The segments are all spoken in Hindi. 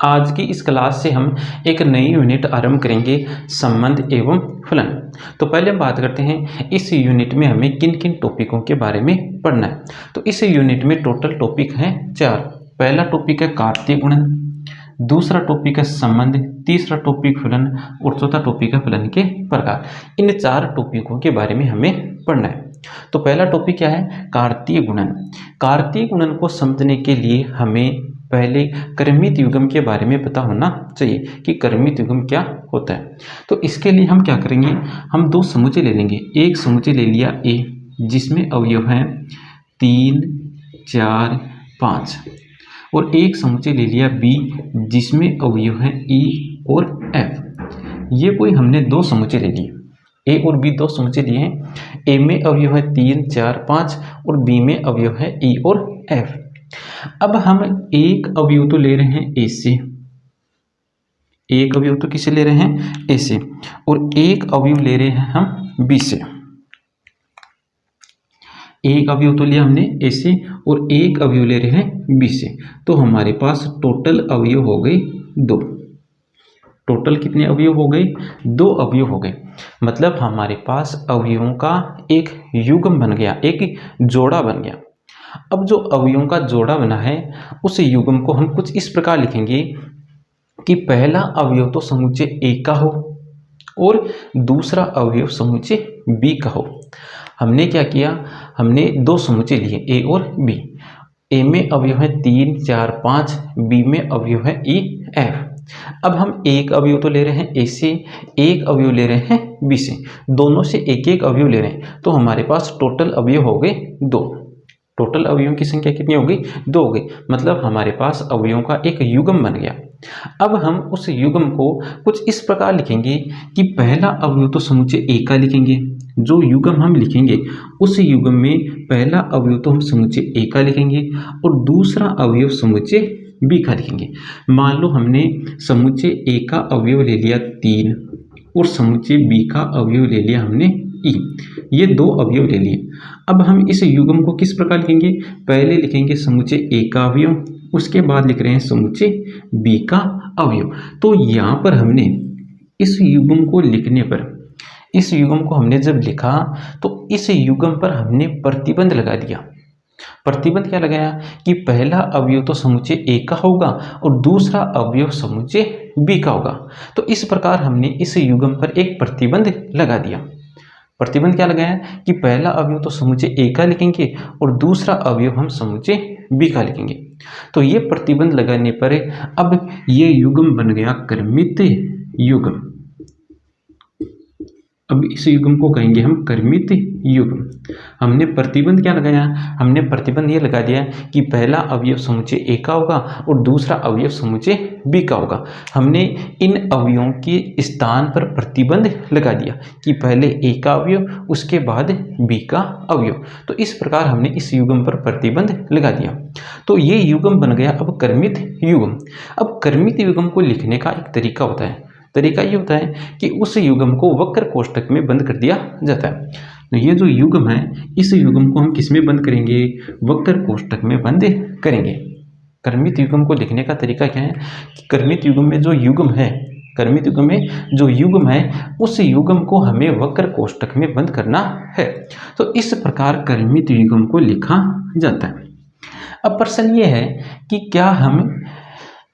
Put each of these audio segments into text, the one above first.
आज की इस क्लास से हम एक नई यूनिट आरंभ करेंगे, संबंध एवं फलन। तो पहले हम बात करते हैं इस यूनिट में हमें किन किन टॉपिकों के बारे में पढ़ना है। तो इस यूनिट में टोटल टॉपिक हैं 4। पहला टॉपिक है कार्तीय गुणन, दूसरा टॉपिक है संबंध, तीसरा टॉपिक फलन और चौथा टॉपिक है फलन के प्रकार। इन 4 टॉपिकों के बारे में हमें पढ़ना है। तो पहला टॉपिक क्या है? कार्तीय गुणन। कार्तीय गुणन को समझने के लिए हमें पहले क्रमित युग्म के बारे में पता होना चाहिए कि क्रमित युग्म क्या होता है। तो इसके लिए हम क्या करेंगे, हम 2 समुच्चय ले लेंगे। एक समुच्चय ले लिया ए जिसमें अवयव हैं 3, 4, 5 और एक समुच्चय ले लिया बी जिसमें अवयव हैं ई और एफ। ये कोई हमने 2 समुच्चय ले लिए, ए और बी 2 समुच्चय लिए हैं। ए में अवयव है 3, 4, 5 और बी में अवयव है ई और एफ। अब हम एक अवयव तो ले रहे हैं ए से, एक अवयव तो किसे ले रहे हैं? ए से, और एक अवयव ले रहे हैं हम बी से। एक अवयव तो लिया हमने ए से और एक अवयव ले रहे हैं बी से। तो हमारे पास टोटल अवयव हो गए 2। टोटल कितने अवयव हो गए? 2 अवयव हो गए। मतलब हमारे पास अवयवों का एक युग्म बन गया, एक जोड़ा बन गया। अब जो अवयवों का जोड़ा बना है उस युग्म को हम कुछ इस प्रकार लिखेंगे कि पहला अवयव तो समुच्चय ए का हो और दूसरा अवयव समुच्चय बी का हो। हमने क्या किया, हमने 2 समुच्चय लिए ए और बी। ए में अवयव है 3, 4, 5, बी में अवयव है ई, एफ। अब हम एक अवयव तो ले रहे हैं ए से, एक अवयव ले रहे हैं बी से, दोनों से एक एक अवयव ले रहे हैं। तो हमारे पास टोटल अवयव हो गए 2। टोटल अवयवों की संख्या कितनी हो गई? 2 हो गई। मतलब हमारे पास अवयवों का एक युग्म बन गया। अब हम उस युग्म को कुछ इस प्रकार लिखेंगे कि पहला अवयव तो समुच्चय ए का लिखेंगे। जो युग्म हम लिखेंगे उस युग्म में पहला अवयव तो हम समुच्चय ए का लिखेंगे और दूसरा अवयव समुच्चय बी का लिखेंगे। मान लो हमने समुच्चय ए का अवयव ले लिया 3 और समुच्चय बी का अवयव ले लिया हमने ई। ये 2 अवयव ले लिए। अब हम इस युग्म को किस प्रकार लिखेंगे? पहले लिखेंगे समुच्चय ए का अवयव, उसके बाद लिख रहे हैं समुच्चय बी का अवयव। तो यहाँ पर हमने इस युग्म को लिखने पर, इस युग्म को हमने जब लिखा तो इस युग्म पर हमने प्रतिबंध लगा दिया। प्रतिबंध क्या लगाया कि पहला अवयव तो समुच्चय ए का होगा और दूसरा अवयव समुच्चय बी का होगा। तो इस प्रकार हमने इस युग्म पर एक प्रतिबंध लगा दिया। प्रतिबंध क्या लगाया कि पहला अवयव तो समुच्चय ए का लिखेंगे और दूसरा अवयव हम समुच्चय बी का लिखेंगे। तो ये प्रतिबंध लगाने पर अब ये युग्म बन गया क्रमित युग्म। अब इस युग्म को कहेंगे हम क्रमित युग्म। हमने प्रतिबंध क्या लगाया? हमने प्रतिबंध ये लगा दिया कि पहला अवयव समुच्चय ए का होगा और दूसरा अवयव समुच्चय बी का होगा। हमने इन अवयवों के स्थान पर प्रतिबंध लगा दिया कि पहले ए का अवयव उसके बाद बी का अवयव। तो इस प्रकार हमने इस युग्म पर प्रतिबंध लगा दिया। तो ये युग्म बन गया अब क्रमित युग्म। अब क्रमित युग्म को लिखने का एक तरीका होता है। तरीका ये होता है कि उस युग्म को वक्र कोष्ठक में बंद कर दिया जाता है। तो ये जो युग्म है इस युग्म को हम किस में बंद करेंगे? वक्र कोष्ठक में बंद करेंगे। क्रमित युग्म को लिखने का तरीका क्या है कि क्रमित युग्म में जो युग्म है, क्रमित युग्म में जो युग्म है उस युग्म को हमें वक्र कोष्ठक में बंद करना है। तो इस प्रकार क्रमित युग्म को लिखा जाता है। अब प्रश्न ये है कि क्या हम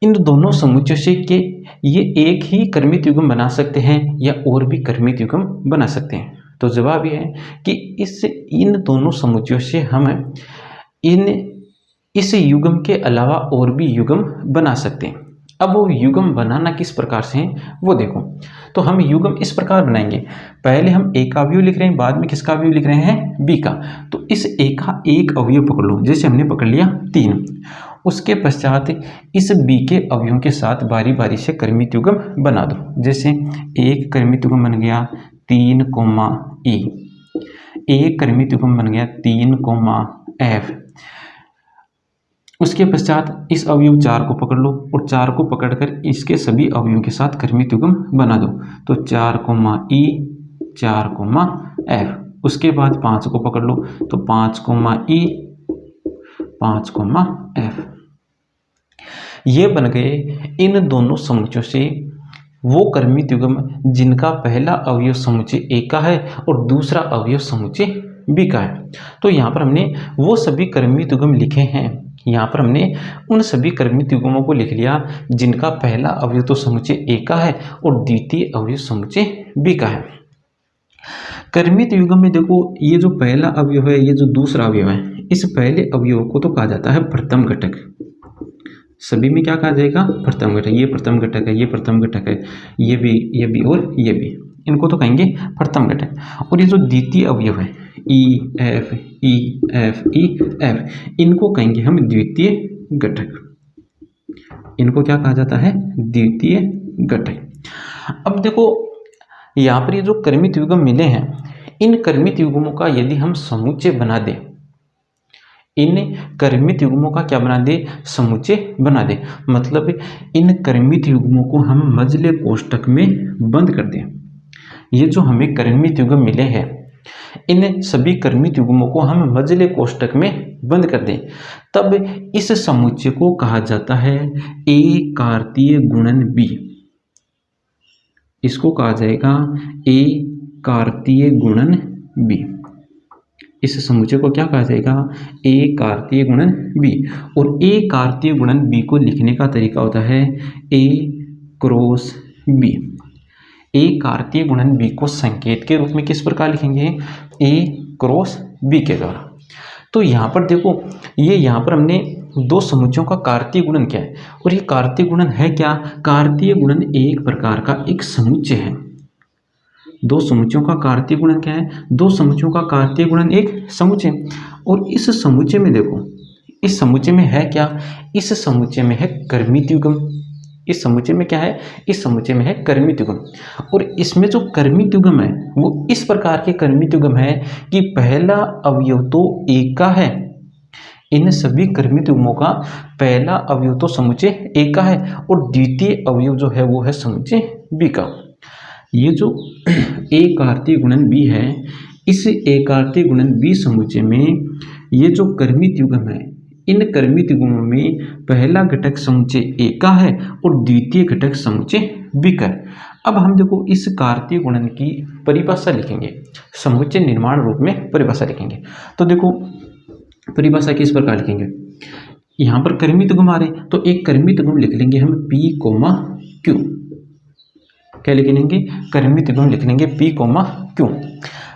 इन दोनों समुच्चयों से के ये एक ही क्रमित युग्म बना सकते हैं या और भी क्रमित युग्म बना सकते हैं? तो जवाब ये है कि इन दोनों समुच्चयों से हम इस युग्म के अलावा और भी युग्म बना सकते हैं। अब वो युग्म बनाना किस प्रकार से है वो देखो। तो हम युग्म इस प्रकार बनाएंगे, पहले हम ए का अवयव लिख रहे हैं, बाद में किसका अवयव लिख रहे हैं? बी का। तो इस ए का एक अवयव पकड़ लो, जैसे हमने पकड़ लिया 3। उसके पश्चात इस बी के अवयवों के साथ बारी बारी से क्रमित युग्म बना दो। जैसे एक क्रमित युग्म बन गया 3, ई। एक क्रमित युग्म बन गया 3, एफ। उसके पश्चात इस अवयव 4 को पकड़ लो और 4 को पकड़कर इसके सभी अवयवों के साथ क्रमित युग्म बना दो। तो 4, ई, 4, एफ। उसके बाद 5 को पकड़ लो तो 5, ई, 5, एफ। ये बन गए इन दोनों समुच्चयों से वो कर्मित युग्म जिनका पहला अवयव समुच्चय ए का है और दूसरा अवयव समुच्चय बी का है। तो यहाँ पर हमने वो सभी कर्मित युग्म लिखे हैं, यहाँ पर हमने उन सभी कर्मित युग्मों को लिख लिया जिनका पहला अवयव तो समुच्चय ए का है और द्वितीय अवयव समुच्चय बी का है। कर्मित युग्म में देखो, ये जो पहला अवयव है, ये जो दूसरा अवयव है, इस पहले अवयव को तो कहा जाता है प्रथम घटक। सभी में क्या कहा जाएगा? प्रथम घटक। ये प्रथम घटक है, ये प्रथम घटक है, ये भी और ये भी, इनको तो कहेंगे प्रथम घटक। और ये जो द्वितीय अवयव है E F E F E F, इनको कहेंगे हम द्वितीय घटक। इनको क्या कहा जाता है? द्वितीय घटक। अब देखो यहाँ पर ये जो कर्मित युग्म मिले हैं, इन कर्मित युग्मों का यदि हम समुच्चय बना दें, इन कर्मित युग्मों का क्या बना दे? समुच्चय बना दे। मतलब इन कर्मित युग्मों को हम मजले कोष्ठक में बंद कर दें। ये जो हमें कर्मित युग्म मिले हैं, इन सभी कर्मित युग्मों को हम मजले कोष्ठक में बंद कर दें, तब इस समुच्चय को कहा जाता है ए कार्तीय गुणन बी। इसको कहा जाएगा ए कार्तीय गुणन बी। इस समुच्चय को क्या कहा जाएगा? ए कार्तीय गुणन बी। और ए कार्तीय गुणन बी को लिखने का तरीका होता है ए क्रॉस बी। ए कार्तीय गुणन बी को संकेत के रूप में किस प्रकार लिखेंगे? ए क्रॉस बी के द्वारा। तो यहाँ पर देखो, ये यहाँ पर हमने दो समुच्चयों का कार्तीय गुणन क्या है, और ये कार्तीय गुणन है क्या? कार्तीय गुणन एक प्रकार का एक समुच्चय है। दो समुच्चयों का कार्तीय गुणन क्या है? दो समुच्चयों का कार्तीय गुणन एक समुच्चय। और इस समुच्चय में देखो, इस समुच्चय में है क्या? इस समुच्चय में है कर्मित युग्म। इस समुच्चय में क्या है? इस समुच्चय में है कर्मित युग्म। और इसमें जो कर्मित युग्म है वो इस प्रकार के कर्मित युग्म है कि पहला अवयव तो ए का है, इन सभी कर्मित युग्मों का पहला अवयव तो समुच्चय ए का है और द्वितीय अवयव जो है वो है समुच्चय बी का। ये जो ए कार्तीय गुणन बी है, इस ए कार्तीय गुणन बी समुच्चय में ये जो कर्मित युग्म है, इन कर्मित युग्मों में पहला घटक समुच्चय ए का है और द्वितीय घटक समुच्चय बी का है। अब हम देखो इस कार्तीय गुणन की परिभाषा लिखेंगे, समुच्चय निर्माण रूप में परिभाषा लिखेंगे। तो देखो परिभाषा किस प्रकार लिखेंगे? यहाँ पर कर्मित युग्म आ रहे, तो एक कर्मित युग्म लिख लेंगे हम पी कोमा क्यू। क्या लिख लेंगे? कर्मित युग्म लिख लेंगे पी कोमा क्यू।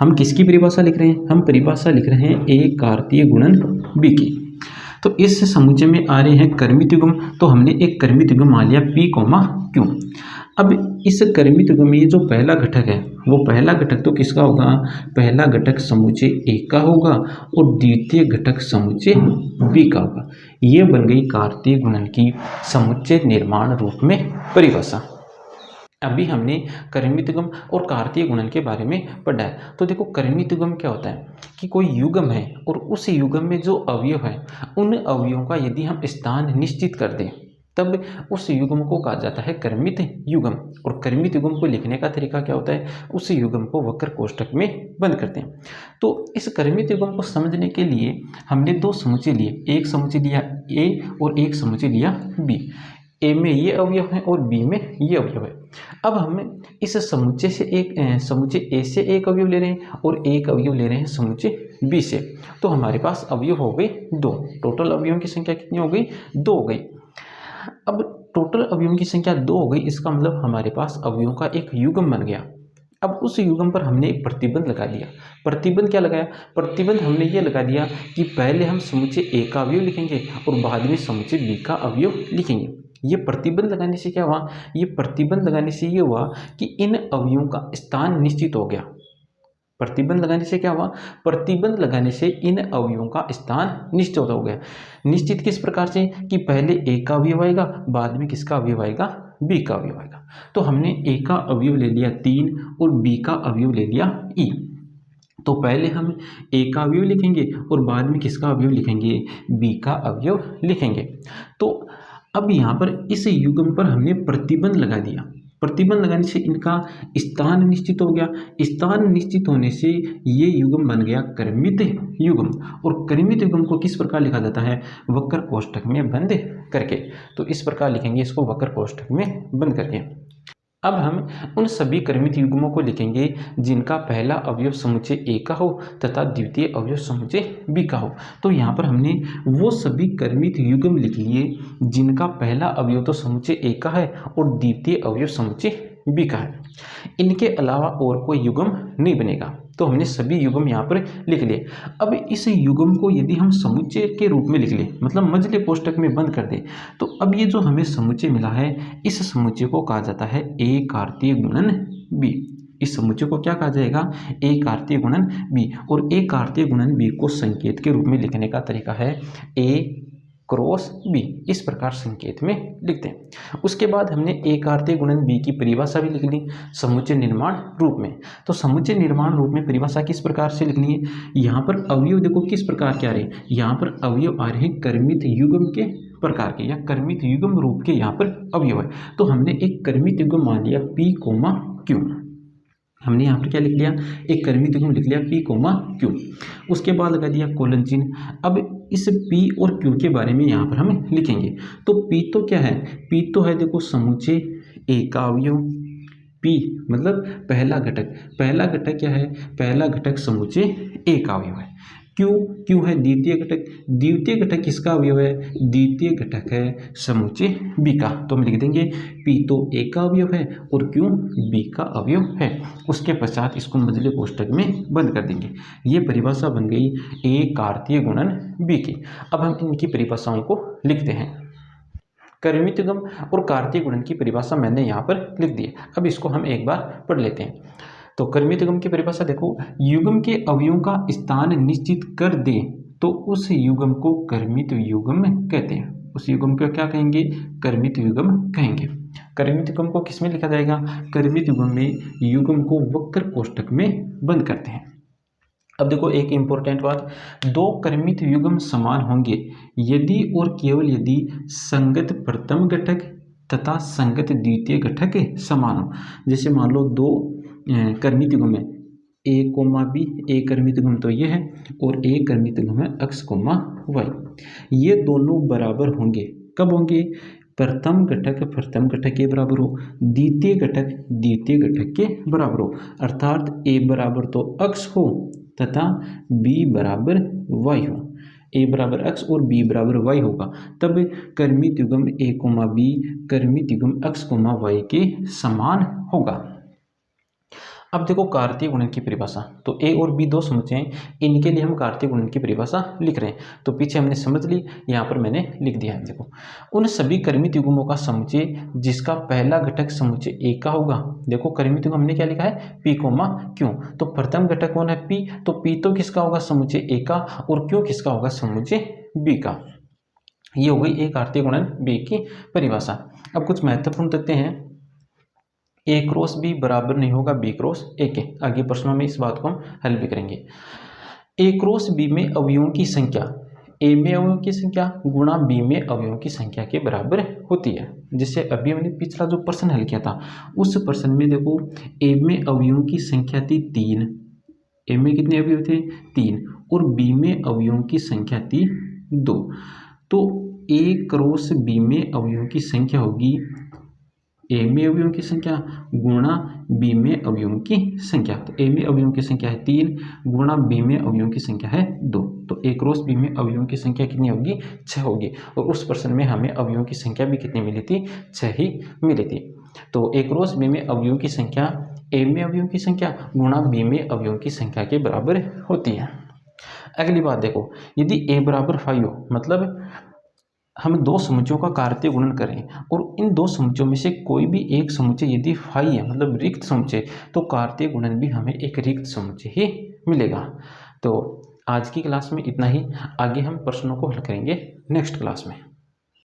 हम किसकी परिभाषा लिख रहे हैं? हम परिभाषा लिख रहे हैं ए कार्तीय गुणन बी की। तो इस समुच्चय में आ रहे हैं कर्मित युग्म, तो हमने एक कर्मित युग्म मान लिया पी कोमा क्यू। अब इस कर्मित युग्म में ये जो पहला घटक है, वो पहला घटक तो किसका होगा? पहला घटक समुच्चय ए का होगा और द्वितीय घटक समुच्चय बी का होगा। ये बन गई कार्तीय गुणन की समुच्चय निर्माण रूप में परिभाषा। अभी हमने कर्मित युग्म और कार्तीय गुणन के बारे में पढ़ा है। तो देखो कर्मित युग्म क्या होता है कि कोई युग्म है और उस युग्म में जो अवयव है, उन अवयवों का यदि हम स्थान निश्चित कर दें, तब उस युग्म को कहा जाता है कर्मित युग्म। और कर्मित युग्म को लिखने का तरीका क्या होता है? उस युग्म को वक्र कोष्ठक में बंद करते हैं। तो इस कर्मित युग्म को समझने के लिए हमने दो समुच्चय लिए, एक समुच्चय लिया ए और एक समुच्चय लिया बी। ए में ये अवयव है और बी में ये अवयव है। अब हम इस समुच्चय से एक समुच्चय ए से एक अवयव ले रहे हैं और एक अवयव ले रहे हैं समुच्चय बी से। तो हमारे पास अवयव हो गए दो। टोटल अवयवों की संख्या कितनी हो गई? दो हो गई। अब टोटल अवयवों की संख्या दो हो गई, इसका मतलब हमारे पास अवयवों का एक युग्म बन गया। अब उस युग्म पर हमने एक प्रतिबंध लगा दिया। प्रतिबंध क्या लगाया? प्रतिबंध हमने ये लगा दिया कि पहले हम समुच्चय ए का अवयव लिखेंगे और बाद में समुच्चय बी का अवयव लिखेंगे। ये प्रतिबंध लगाने से क्या हुआ? ये प्रतिबंध लगाने से ये हुआ कि इन अवयवों का स्थान निश्चित हो गया। प्रतिबंध लगाने से क्या हुआ? प्रतिबंध लगाने से इन अवयवों का स्थान निश्चित हो गया। निश्चित किस प्रकार से? कि पहले ए का अवयव आएगा, बाद में किसका अवयव आएगा? बी का अवयव आएगा। तो हमने ए का अवयव ले लिया 3 और बी का अवयव ले लिया ई। तो पहले हम ए का अवयव लिखेंगे और बाद में किसका अवयव लिखेंगे? बी का अवयव लिखेंगे। तो अब यहाँ पर इस युग्म पर हमने प्रतिबंध लगा दिया। प्रतिबंध लगाने से इनका स्थान निश्चित हो गया, स्थान निश्चित होने से ये युग्म बन गया कर्मित युग्म। और कर्मित युग्म को किस प्रकार लिखा जाता है, वक्र कोष्ठक में बंद करके। तो इस प्रकार लिखेंगे इसको, वक्र कोष्ठक में बंद करके। अब हम उन सभी कर्मित युग्मों को लिखेंगे जिनका पहला अवयव समुच्चय ए का हो तथा द्वितीय अवयव समुच्चय बी का हो। तो यहाँ पर हमने वो सभी कर्मित युग्म लिख लिए जिनका पहला अवयव तो समुच्चय ए का है और द्वितीय अवयव समुच्चय बी का है। इनके अलावा और कोई युग्म नहीं बनेगा। तो हमने सभी युग्म यहाँ पर लिख लिए। अब इस युग्म को यदि हम समुच्चय के रूप में लिख लें, मतलब मझले कोष्ठक में बंद कर दें, तो अब ये जो हमें समुच्चय मिला है, इस समुच्चय को कहा जाता है ए कार्तीय गुणन बी। इस समुच्चय को क्या कहा जाएगा, ए कार्तीय गुणन बी। और ए कार्तीय गुणन बी को संकेत के रूप में लिखने का तरीका है ए क्रॉस बी। इस प्रकार संकेत में लिखते हैं। उसके बाद हमने ए कार्तीय गुणन बी की परिभाषा भी लिख ली समुच्चय निर्माण रूप में। तो समुच्चय निर्माण रूप में परिभाषा किस प्रकार से लिखनी है, यहाँ पर अवयव देखो किस प्रकार के आ रहे हैं, यहाँ पर अवयव आ रहे हैं कर्मित युग्म के प्रकार के या कर्मित युग्म रूप के यहाँ पर अवयव है। तो हमने एक कर्मित युग्म मान लिया पी कोमा क्यू। हमने यहाँ पर क्या लिख लिया, एक कर्मित युग्म लिख लिया पी कोमा क्यू। उसके बाद लगा दिया कोलन चिन्ह। अब इस पी और क्यू के बारे में यहाँ पर हम लिखेंगे। तो पी तो क्या है, पी तो है देखो समुच्चय ए का अवयव। पी मतलब पहला घटक, पहला घटक क्या है, पहला घटक समुच्चय ए का अवयव है। क्यू है द्वितीय घटक, द्वितीय घटक किसका अवयव है, द्वितीय घटक है समुच्चय बी का। तो हम लिख देंगे पी तो ए का अवयव है और क्यू बी का अवयव है। उसके पश्चात इसको मझले कोष्ठक में बंद कर देंगे। ये परिभाषा बन गई ए कार्तीय गुणन बी की। अब हम इनकी परिभाषाओं को लिखते हैं। कर्मित युग्म और कार्तीय गुणन की परिभाषा मैंने यहाँ पर लिख दी। अब इसको हम एक बार पढ़ लेते हैं। तो कर्मित युग्म की परिभाषा देखो, युग्म के अवयवों का स्थान निश्चित कर दे तो उस युग्म को कर्मित युग्म कहते हैं। उस युग्म को क्या कहेंगे, कर्मित युग्म कहेंगे। कर्मित युग्म को किसमें लिखा जाएगा, कर्मित युग्म में युग्म को वक्र कोष्ठक में बंद करते हैं। अब देखो एक इंपॉर्टेंट बात, दो कर्मित युग्म समान होंगे यदि और केवल यदि संगत प्रथम घटक तथा संगत द्वितीय घटक समान हो। जैसे मान लो दो कर्मित युग्म है ए कोमा बी, ए कर्मित युग्म तो ये है और ए कर्मित युग्म है एक्स कोमा वाई। ये दोनों बराबर होंगे, कब होंगे, प्रथम घटक के बराबर हो, द्वितीय घटक के बराबर हो। अर्थात ए बराबर तो एक्स हो तथा बी बराबर वाई हो। ए बराबर एक्स और बी बराबर वाई होगा, तब कर्मित युग्म ए कोमा बी कर्मित युग्म एक्स कोमा वाई के समान होगा। अब देखो कार्तीय गुणन की परिभाषा, तो ए और बी दो समुच्चय हैं, इनके लिए हम कार्तीय गुणन की परिभाषा लिख रहे हैं। तो पीछे हमने समझ ली, यहाँ पर मैंने लिख दिया है। देखो उन सभी कर्मित युग्मों का समुच्चय जिसका पहला घटक समुच्चय ए का होगा। देखो कर्मित युग्म हमने क्या लिखा है, पी कोमा क्यू। तो प्रथम घटक कौन है, पी। तो पी तो किसका होगा, समुच्चय ए का, और क्यू किसका होगा, समुच्चय बी का। ये हो गई ए कार्तीय गुणन बी की परिभाषा। अब कुछ महत्वपूर्ण तथ्य हैं। ए क्रॉस बी बराबर नहीं होगा बी क्रॉस ए के। आगे प्रश्नों में इस बात को हम हल भी करेंगे। ए क्रॉस बी में अवयवों की संख्या ए में अवयवों की संख्या गुणा बी में अवयवों की संख्या के बराबर होती है। जैसे अभी हमने पिछला जो प्रश्न हल किया था, उस प्रश्न में देखो ए में अवयवों की संख्या थी 3, ए में कितने अवयव थे 3, और बी में अवयवों की संख्या थी 2। तो ए क्रॉस बी में अवयवों की संख्या होगी ए में अवयवों की संख्या गुणा बी में अवयवों की संख्या। तो ए में अवयवों की संख्या है 3 गुणा बी में अवयवों की संख्या है 2। तो ए क्रॉस बी में अवयवों की संख्या कितनी होगी, 6 होगी। और उस प्रश्न में हमें अवयवों की संख्या भी कितनी मिली थी, 6 ही मिली थी। तो ए क्रॉस बी में अवयवों की संख्या ए में अवयवों की संख्या गुणा बी में अवयवों की संख्या के बराबर होती है। अगली बात देखो, यदि ए बराबर 5 हो, मतलब हम दो समुच्चयों का कार्तीय गुणन करें और इन दो समुच्चयों में से कोई भी एक समुच्चय यदि 5 है, मतलब रिक्त समुच्चय, तो कार्तीय गुणन भी हमें एक रिक्त समुच्चय ही मिलेगा। तो आज की क्लास में इतना ही। आगे हम प्रश्नों को हल करेंगे नेक्स्ट क्लास में।